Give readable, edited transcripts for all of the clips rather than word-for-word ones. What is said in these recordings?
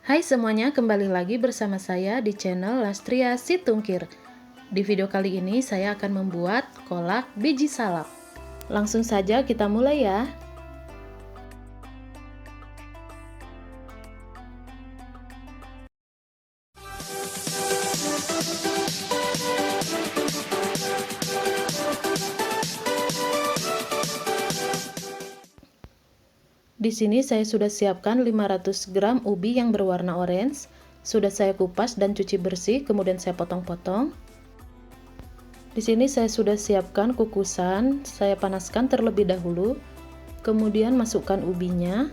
Hai semuanya, kembali lagi bersama saya di channel Lastria Situngkir. Di video kali ini saya akan membuat kolak biji salak. Langsung saja kita mulai ya. Di sini saya sudah siapkan 500 gram ubi yang berwarna orange. Sudah saya kupas dan cuci bersih, kemudian saya potong-potong. Di sini saya sudah siapkan kukusan, saya panaskan terlebih dahulu. Kemudian masukkan ubinya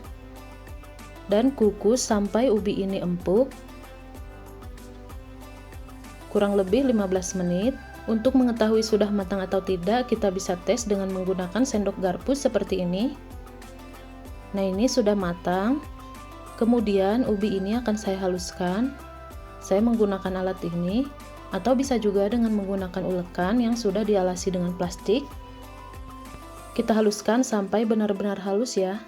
dan kukus sampai ubi ini empuk. Kurang lebih 15 menit. Untuk mengetahui sudah matang atau tidak, kita bisa tes dengan menggunakan sendok garpu seperti ini. Nah, ini sudah matang. Kemudian ubi ini akan saya haluskan. Saya menggunakan alat ini, atau bisa juga dengan menggunakan ulekan yang sudah dialasi dengan plastik. Kita haluskan sampai benar-benar halus ya.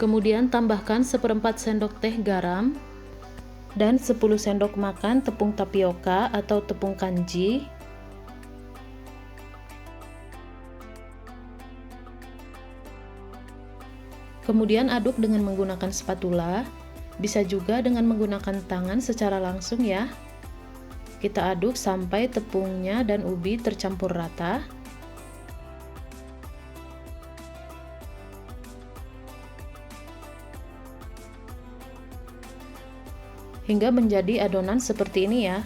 Kemudian tambahkan 1/4 sendok teh garam dan 10 sendok makan tepung tapioka atau tepung kanji. Kemudian aduk dengan menggunakan spatula, bisa juga dengan menggunakan tangan secara langsung ya. Kita aduk sampai tepungnya dan ubi tercampur rata. Hingga menjadi adonan seperti ini ya.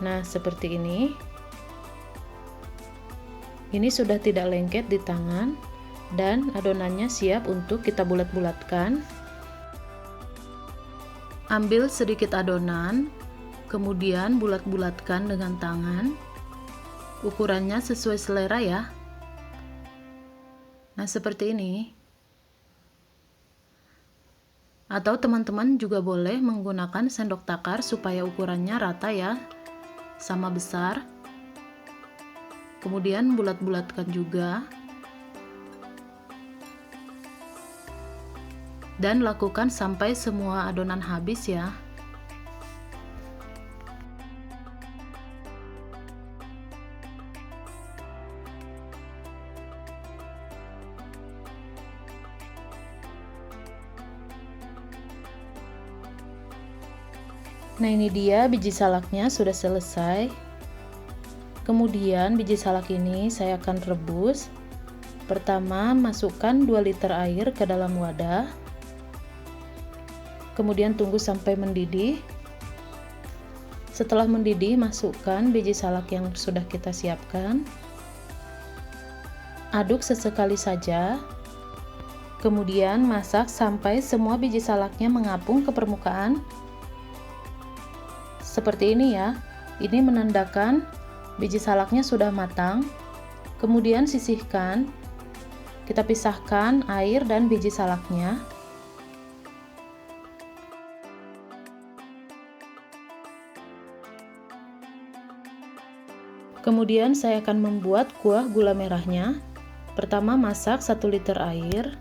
Nah, seperti ini. Ini sudah tidak lengket di tangan dan adonannya siap untuk kita bulat-bulatkan. Ambil sedikit adonan, kemudian bulat-bulatkan dengan tangan. Ukurannya sesuai selera ya. Nah, seperti ini. Atau teman-teman juga boleh menggunakan sendok takar supaya ukurannya rata ya, sama besar. Kemudian bulat-bulatkan juga. Dan lakukan sampai semua adonan habis ya. Nah, ini dia biji salaknya sudah selesai. Kemudian biji salak ini saya akan rebus. Pertama, masukkan 2 liter air ke dalam wadah. Kemudian tunggu sampai mendidih. Setelah mendidih, masukkan biji salak yang sudah kita siapkan. Aduk sesekali saja. Kemudian masak sampai semua biji salaknya mengapung ke permukaan. Seperti ini ya. Ini menandakan biji salaknya sudah matang. Kemudian sisihkan. Kita pisahkan air dan biji salaknya. Kemudian saya akan membuat kuah gula merahnya. Pertama masak 1 liter air.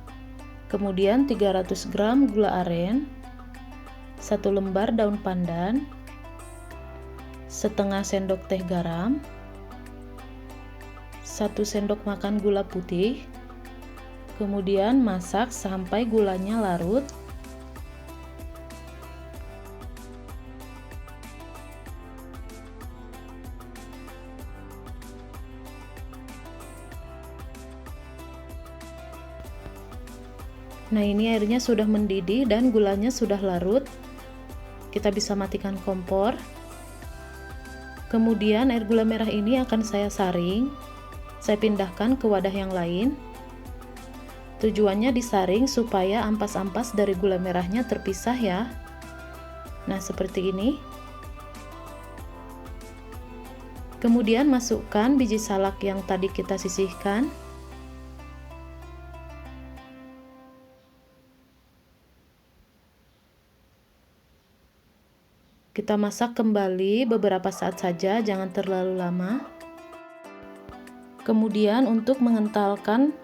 Kemudian 300 gram gula aren. 1 lembar daun pandan. Setengah sendok teh garam, 1 sendok makan gula putih, kemudian masak sampai gulanya larut. Nah, ini airnya sudah mendidih dan gulanya sudah larut. Kita bisa matikan kompor. Kemudian air gula merah ini akan saya saring. Saya pindahkan ke wadah yang lain. Tujuannya disaring supaya ampas-ampas dari gula merahnya terpisah ya. Nah, seperti ini. Kemudian masukkan biji salak yang tadi kita sisihkan. Kita masak kembali beberapa saat saja, jangan terlalu lama. Kemudian untuk mengentalkan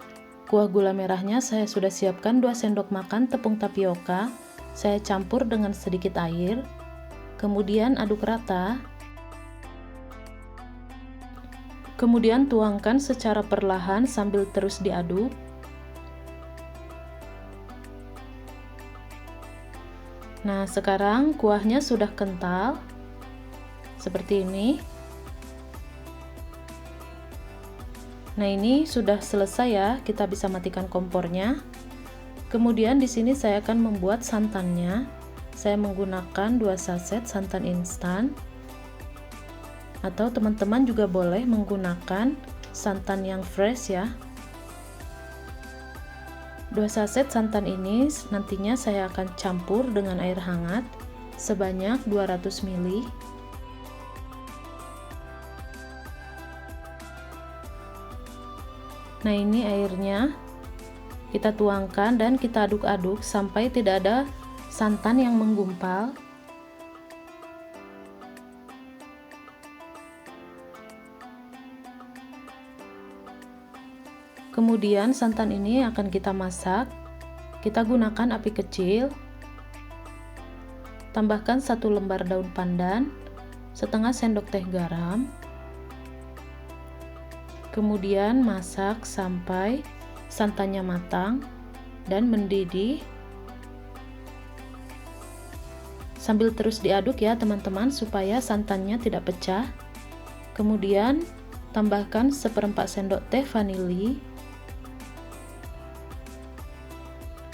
kuah gula merahnya, saya sudah siapkan 2 sendok makan tepung tapioka. Saya campur dengan sedikit air. Kemudian aduk rata. Kemudian tuangkan secara perlahan sambil terus diaduk. Nah, sekarang kuahnya sudah kental seperti ini. Nah, ini sudah selesai ya, kita bisa matikan kompornya. Kemudian di sini saya akan membuat santannya. Saya menggunakan 2 saset santan instan. Atau teman-teman juga boleh menggunakan santan yang fresh ya. 2 saset santan ini nantinya saya akan campur dengan air hangat sebanyak 200 ml. Nah, ini airnya kita tuangkan dan kita aduk-aduk sampai tidak ada santan yang menggumpal. Kemudian santan ini akan kita masak. Kita gunakan api kecil. Tambahkan 1 lembar daun pandan, setengah sendok teh garam. Kemudian masak sampai santannya matang dan mendidih. Sambil terus diaduk ya teman-teman, supaya santannya tidak pecah. Kemudian tambahkan 1/4 sendok teh vanili.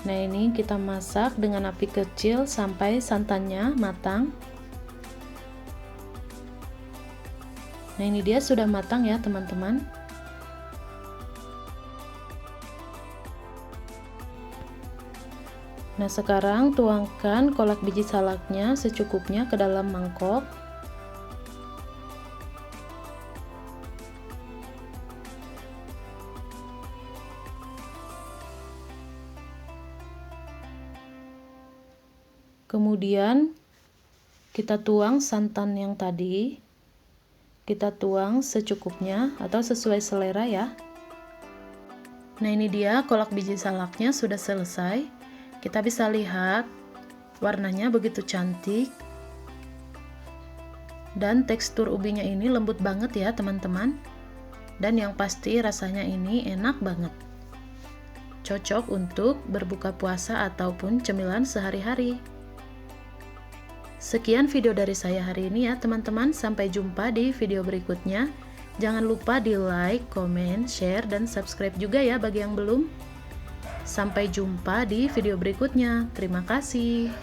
Nah, ini kita masak dengan api kecil sampai santannya matang. Nah, ini dia sudah matang ya teman-teman. Nah, sekarang tuangkan kolak biji salaknya secukupnya ke dalam mangkok. Kemudian kita tuang santan yang tadi. Kita tuang secukupnya atau sesuai selera ya. Nah, ini dia kolak biji salaknya sudah selesai. Kita bisa lihat warnanya begitu cantik. Dan tekstur ubinya ini lembut banget ya teman-teman. Dan yang pasti rasanya ini enak banget. Cocok untuk berbuka puasa ataupun cemilan sehari-hari. Sekian video dari saya hari ini ya teman-teman, sampai jumpa di video berikutnya. Jangan lupa di like, komen, share, dan subscribe juga ya bagi yang belum. Sampai jumpa di video berikutnya. Terima kasih.